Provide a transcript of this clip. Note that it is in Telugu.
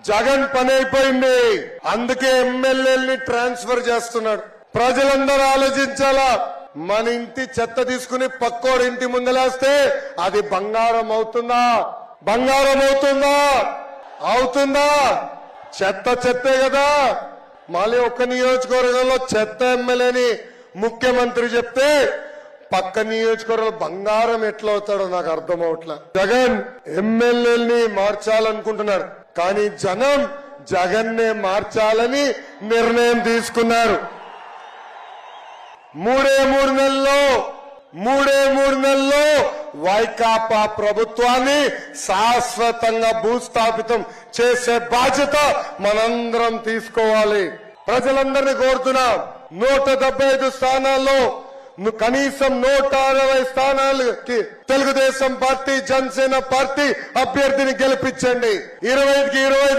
జగన్ పని అయిపోయింది, అందుకే ఎమ్మెల్యేలని ట్రాన్స్ఫర్ చేస్తున్నాడు. ప్రజలందరూ ఆలోచించాలా, మన ఇంటి చెత్త తీసుకుని పక్కోడి ఇంటి ముందలేస్తే అది బంగారం అవుతుందా? బంగారం అవుతుందా? అవుతుందా? చెత్త చెత్తే కదా. మళ్ళీ ఒక్క నియోజకవర్గంలో చెత్త ఎమ్మెల్యేని ముఖ్యమంత్రి చెప్తే పక్క నియోజకవర్గంలో బంగారం ఎట్లా అవుతాడో నాకు అర్థం అవట్లా. జగన్ ఎమ్మెల్యేని మార్చాలనుకుంటున్నాడు, కానీ జనం జగన్నే మార్చాలని నిర్ణయం తీసుకున్నారు. మూడే మూడు నెలల్లో వైకాపా ప్రభుత్వాన్ని శాశ్వతంగా భూస్థాపితం చేసే బాధ్యత మనందరం తీసుకోవాలి. ప్రజలందరినీ కోరుతున్నాం, 175 స్థానాల్లో కనీసం 160 స్థానాలకి తెలుగుదేశం పార్టీ, జనసేన పార్టీ అభ్యర్థిని గెలిపించండి. 20కి 20